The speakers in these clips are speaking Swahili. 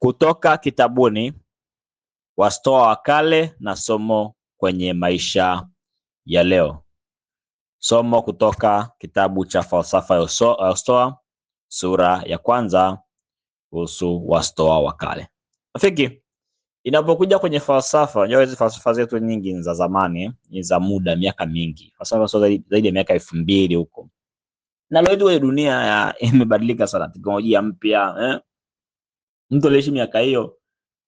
kutoka kitabuni Wastoa wa Kale na somo kwenye maisha ya leo. Somo kutoka kitabu cha falsafa ya Stoa, sura ya kwanza, kuhusu Wastoa wa Kale. Rafiki, inapokuja kwenye falsafa, unajua hizo falsafa zetu nyingi ni za zamani, ni za muda miaka mingi. Falsafa sio zaidi ya miaka 2000 huko. Na leo hii dunia imebadilika sana, teknolojia mpya, Mtu aliishi miaka hiyo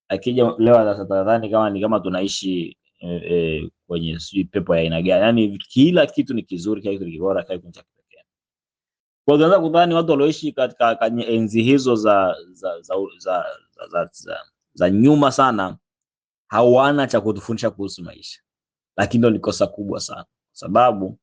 akija leo atadhani kama tunaishi kwenye pepo ya aina gani. Yaani kila kitu ni kizuri, kila kitu ni bora, kila kitu ni cha kipekee. Kwa hiyo tunaweza kudhani watu walioishi katika enzi hizo za nyuma sana hawana cha kutufundisha kuhusu maisha. Lakini ndio ni kosa kubwa sana. Sababu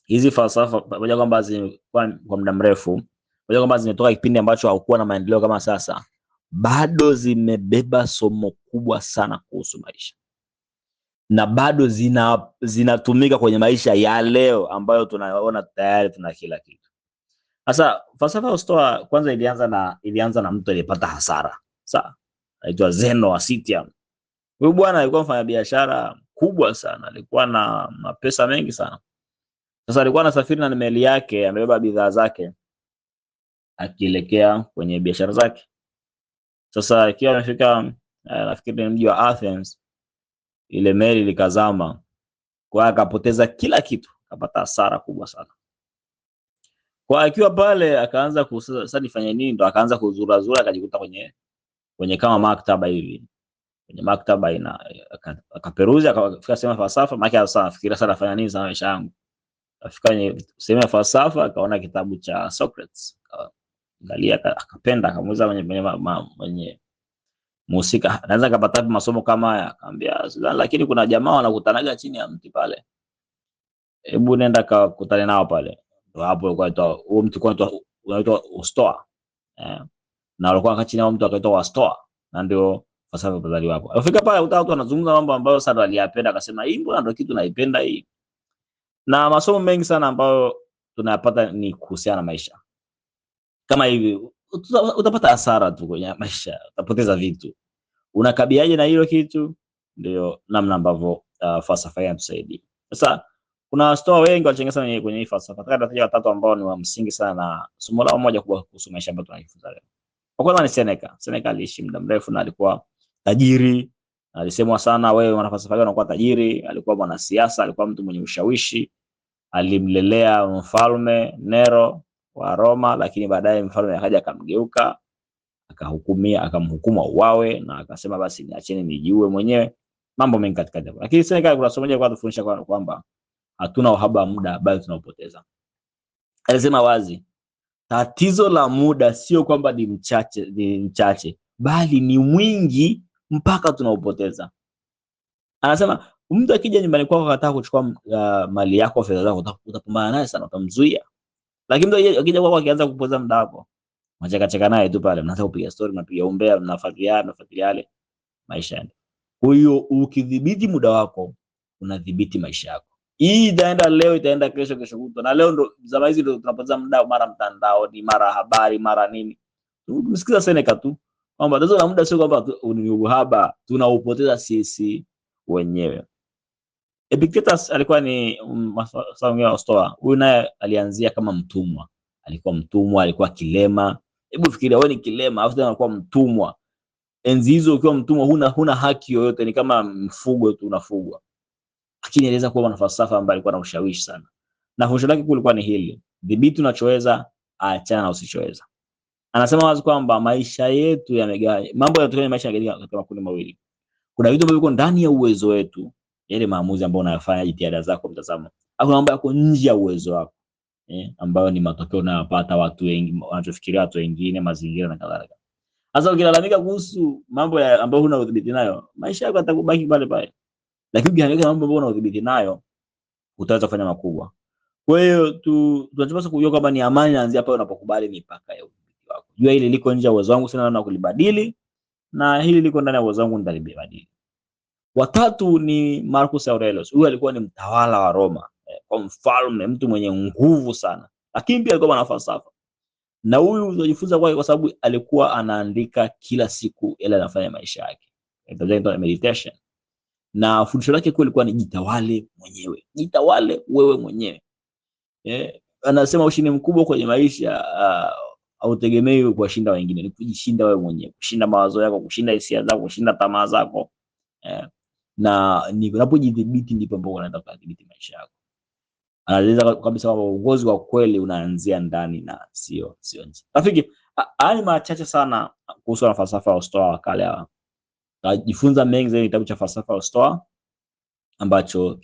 hizi falsafa pamoja kwamba zimekuwa kwa muda mrefu, pamoja kwamba zimetoka kipindi ambacho haukuwa na maendeleo kama sasa, bado zimebeba somo kubwa sana kuhusu maisha. Na bado zinatumika kwenye maisha ya leo ambayo tunaona tayari tuna kila kitu. Sasa falsafa ya Stoa kwanza ilianza na mtu aliyepata hasara. Sawa? Anaitwa Zeno wa Citium. Huyu bwana alikuwa mfanyabiashara kubwa sana, alikuwa na pesa mengi sana. Sasa alikuwa anasafiri na meli yake, amebeba bidhaa zake akielekea kwenye biashara zake. Sasa akiwa amefika nafikiri ni mji wa Athens, ile meli likazama. Kwa akapoteza kila kitu, akapata hasara kubwa sana. Kwa akiwa pale akaanza sasa nifanye nini, ndo akaanza kuzura akajikuta kwenye kama maktaba hivi. Kwenye maktaba akaperuzi akafika sehemu falsafa, maana sasa nafikiria sasa nafanya nini sana maisha yangu. Afika kwenye sehemu ya falsafa akaona kitabu cha Socrates. Angalia akapenda, akamuuliza mwenye mhusika, anaweza kupata masomo kama haya? Akamwambia, lakini kuna jamaa wanakutanaga chini ya mti pale. Hebu nenda kukutane nao pale. Ndio hapo kwa huo mtu unaitwa Stoa. Na walikuwa chini ya mtu akaitwa Wastoa. Na ndio falsafa bazali wapo. Afika pale watu wanazungumza mambo ambayo sana waliyapenda, akasema hii mbona ndio kitu naipenda hii. Na masomo mengi sana ambayo tunayapata ni kuhusiana na maisha. Kama hivi utapata hasara tu kwenye maisha, utapoteza vitu. Unakabiaje na hilo kitu? Ndio namna ambavyo falsafa inatusaidia. Sasa kuna Stoa wengi walichangia kwenye hii falsafa. Nataka watatu ambao ni wa msingi sana na somo lao moja kubwa kuhusu maisha ambayo tunajifunza leo. Kwa kwanza ni Seneca. Seneca aliishi muda mrefu na alikuwa tajiri. Alisemwa sana, wewe mwanafalsafa gani unakuwa tajiri? Alikuwa mwanasiasa, alikuwa mtu mwenye ushawishi. Alimlelea mfalme Nero wa Roma, lakini baadaye mfalme akaja akamgeuka, akamhukumu uawe na akasema basi niacheni nijiue mwenyewe. Mambo mengi katika jambo. Lakini Seneca kuna somo moja kwa kutufundisha kwamba hatuna uhaba wa muda bali tunaupoteza. Alisema wazi, tatizo la muda sio kwamba ni mchache bali ni mwingi mpaka tunaupoteza. Anasema mtu akija nyumbani kwako akataka kuchukua mali yako, fedha zako, utapambana naye sana, utamzuia. Lakini mtu akija kwako akianza kupoteza muda wako, unacheka naye tu pale, mnaanza kupiga story, mnapiga umbea, mnafuatilia maisha yako. Kwa hiyo ukidhibiti muda wako, unadhibiti maisha yako. Hii itaenda leo, itaenda kesho kutwa. Na leo ndo zama hizi ndo tunapoteza muda, mara mtandao, ni mara habari, mara nini. Msikiza Seneca tu kwamba tatizo la muda sio kwamba ni uhaba, tunaupoteza sisi wenyewe. Epictetus alikuwa ni mfalsafa wa Stoa. Huyu naye alianzia kama mtumwa. Alikuwa mtumwa, alikuwa kilema. Hebu fikiria wewe ni kilema, afu tena unakuwa mtumwa. Enzi hizo ukiwa mtumwa huna haki yoyote, ni kama mfugo tu unafugwa. Lakini aliweza kuwa mwanafalsafa ambaye alikuwa na ushawishi sana. Na fundisho lake kulikuwa ni hili: dhibiti unachoweza, achana na usichoweza. Anasema wazi kwamba maisha yetu yamegawanyika. Mambo yanatokea maisha yamegawanyika katika makundi mawili. Kuna vitu ambavyo viko ndani ya uwezo wetu, yale maamuzi ambayo unayofanya, jitihada zako, mtazamo. Au mambo yako nje ya uwezo wako, ambayo ni matokeo unayopata watu wengi, wanachofikiria watu wengine, mazingira na kadhalika. Sasa ukilalamika kuhusu mambo ambayo huna udhibiti nayo, maisha yako yatakubaki pale pale. Lakini ukihangaika mambo ambayo una udhibiti nayo, utaweza kufanya makubwa. Kwa hiyo tunachopaswa kujua kwamba ni amani inaanzia pale unapokubali mipaka ya udhibiti wako. Jua hili liko nje ya uwezo wangu, sina namna kulibadili, na hili liko ndani ya uwezo wangu, nitalibadili. Watatu ni Marcus Aurelius. Huyu alikuwa ni mtawala wa Roma, kwa mfalme, mtu mwenye nguvu sana. Lakini pia alikuwa mwanafalsafa. Na huyu unajifunza kwa sababu alikuwa anaandika kila siku yale anafanya maisha yake. Ndio meditation. Na fundisho lake kwa ilikuwa ni jitawale mwenyewe. Jitawale wewe mwenyewe. Anasema ushindi mkubwa kwenye maisha hautegemei kuwashinda wengine, ni kujishinda wewe mwenyewe, kushinda mawazo yako, kushinda hisia zako, kushinda tamaa zako. Na ni unapojidhibiti ndipo ambapo unaenda kudhibiti maisha yako. Anaeleza kabisa kwamba uongozi wa kweli unaanzia ndani na sio nje. Rafiki, haya ni machache sana kuhusu falsafa ya Stoa wa kale. Jifunza mengi zaidi kitabu cha falsafa ya Stoa ambacho